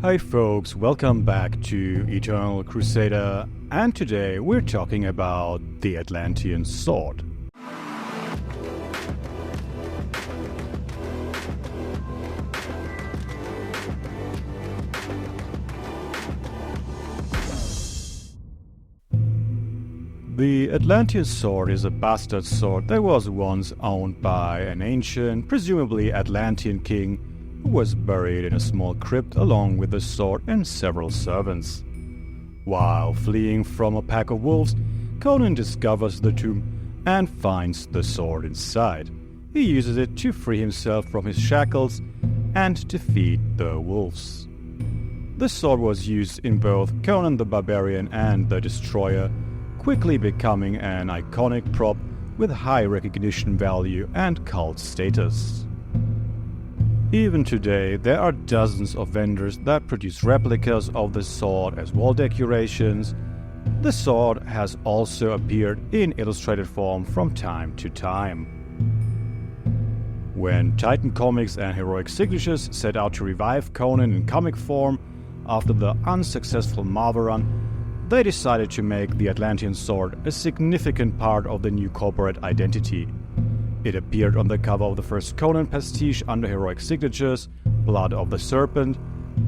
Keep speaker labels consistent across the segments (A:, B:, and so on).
A: Hi folks, welcome back to Eternal Crusader, and today we're talking about the Atlantean Sword. The Atlantean Sword is a bastard sword that was once owned by an ancient, presumably Atlantean king, who was buried in a small crypt along with the sword and several servants. While fleeing from a pack of wolves, Conan discovers the tomb and finds the sword inside. He uses it to free himself from his shackles and defeat the wolves. The sword was used in both Conan the Barbarian and the Destroyer, quickly becoming an iconic prop with high recognition value and cult status. Even today, there are dozens of vendors that produce replicas of the sword as wall decorations. The sword has also appeared in illustrated form from time to time. When Titan Comics and Heroic Signatures set out to revive Conan in comic form after the unsuccessful Marvel run, they decided to make the Atlantean Sword a significant part of the new corporate identity. It appeared on the cover of the first Conan pastiche under Heroic Signatures, Blood of the Serpent.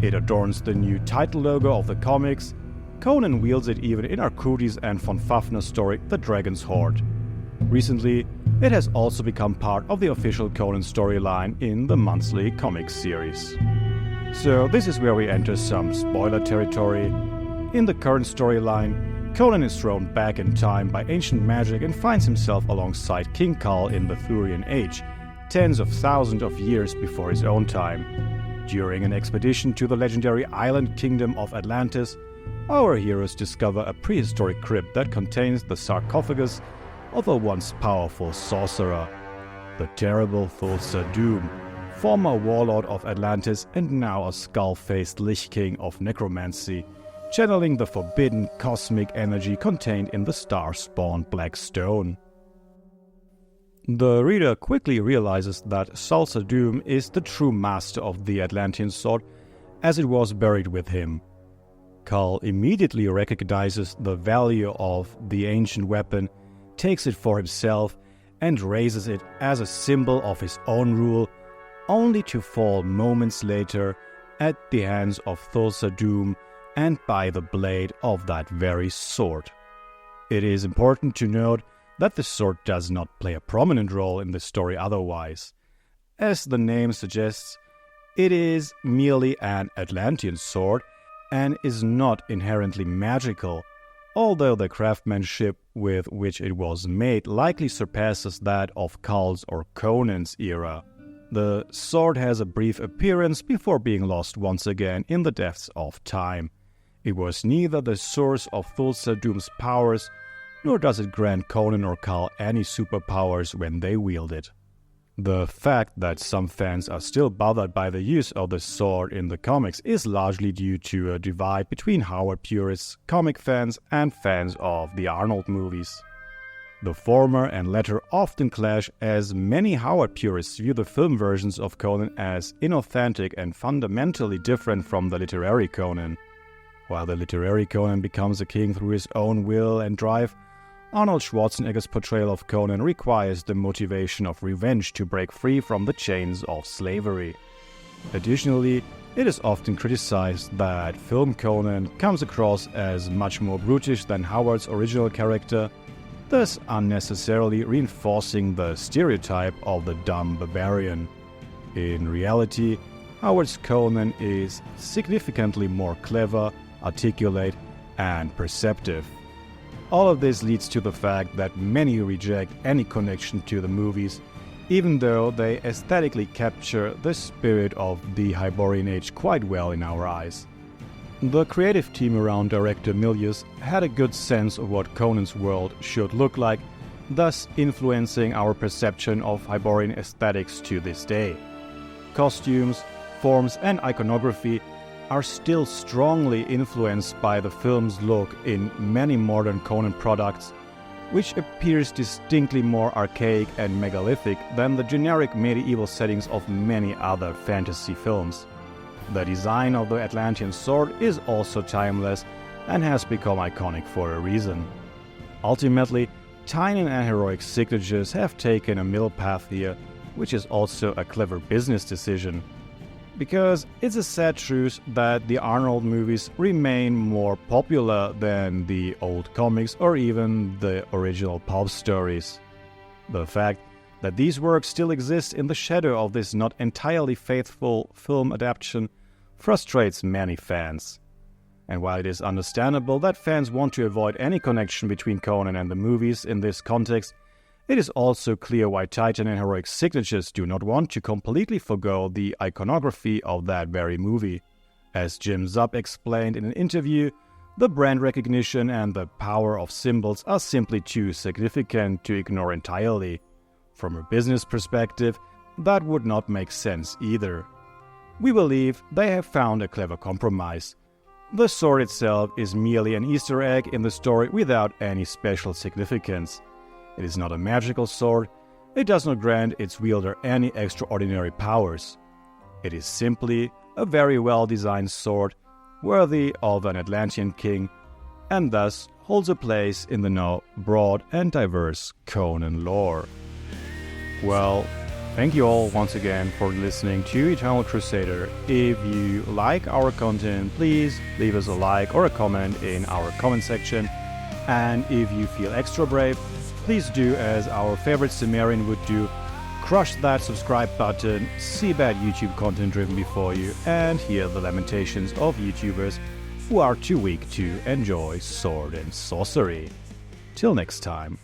A: It adorns the new title logo of the comics. Conan wields it even in Arcudi's and von Fafner's story The Dragon's Hoard. Recently, it has also become part of the official Conan storyline in the monthly comics series. So this is where we enter some spoiler territory. In the current storyline, Conan is thrown back in time by ancient magic and finds himself alongside King Kull in the Thurian Age, tens of thousands of years before his own time. During an expedition to the legendary island kingdom of Atlantis, our heroes discover a prehistoric crypt that contains the sarcophagus of a once powerful sorcerer, the terrible Thulsa Doom, former warlord of Atlantis and now a skull-faced Lich King of necromancy, channeling the forbidden cosmic energy contained in the star-spawned black stone. The reader quickly realizes that Thulsa Doom is the true master of the Atlantean Sword, as it was buried with him. Kull immediately recognizes the value of the ancient weapon, takes it for himself, and raises it as a symbol of his own rule, only to fall moments later at the hands of Thulsa Doom and by the blade of that very sword. It is important to note that the sword does not play a prominent role in the story otherwise. As the name suggests, it is merely an Atlantean sword and is not inherently magical, although the craftsmanship with which it was made likely surpasses that of Kull's or Conan's era. The sword has a brief appearance before being lost once again in the depths of time. It was neither the source of Thulsa Doom's powers, nor does it grant Conan or Kull any superpowers when they wield it. The fact that some fans are still bothered by the use of the sword in the comics is largely due to a divide between Hoard purists, comic fans, and fans of the Arnold movies. The former and latter often clash, as many Hoard purists view the film versions of Conan as inauthentic and fundamentally different from the literary Conan. While the literary Conan becomes a king through his own will and drive, Arnold Schwarzenegger's portrayal of Conan requires the motivation of revenge to break free from the chains of slavery. Additionally, it is often criticized that film Conan comes across as much more brutish than Howard's original character, thus unnecessarily reinforcing the stereotype of the dumb barbarian. In reality, Howard's Conan is significantly more clever, articulate, and perceptive. All of this leads to the fact that many reject any connection to the movies, even though they aesthetically capture the spirit of the Hyborian Age quite well in our eyes. The creative team around director Milius had a good sense of what Conan's world should look like, thus influencing our perception of Hyborian aesthetics to this day. Costumes, forms, and iconography are still strongly influenced by the film's look in many modern Conan products, which appears distinctly more archaic and megalithic than the generic medieval settings of many other fantasy films. The design of the Atlantean sword is also timeless and has become iconic for a reason. Ultimately, tiny and heroic signatures have taken a middle path here, which is also a clever business decision. Because it's a sad truth that the Arnold movies remain more popular than the old comics or even the original pulp stories. The fact that these works still exist in the shadow of this not entirely faithful film adaptation frustrates many fans. And while it is understandable that fans want to avoid any connection between Conan and the movies in this context, it is also clear why Titan and Heroic Signatures do not want to completely forgo the iconography of that very movie. As Jim Zub explained in an interview, the brand recognition and the power of symbols are simply too significant to ignore entirely. From a business perspective, that would not make sense either. We believe they have found a clever compromise. The sword itself is merely an Easter egg in the story without any special significance. It is not a magical sword, it does not grant its wielder any extraordinary powers. It is simply a very well-designed sword, worthy of an Atlantean king, and thus holds a place in the now broad and diverse Conan lore. Well, thank you all once again for listening to Eternal Crusader. If you like our content, please leave us a like or a comment in our comment section. And if you feel extra brave, please do as our favorite Sumerian would do, crush that subscribe button, see bad YouTube content driven before you, and hear the lamentations of YouTubers who are too weak to enjoy sword and sorcery. Till next time.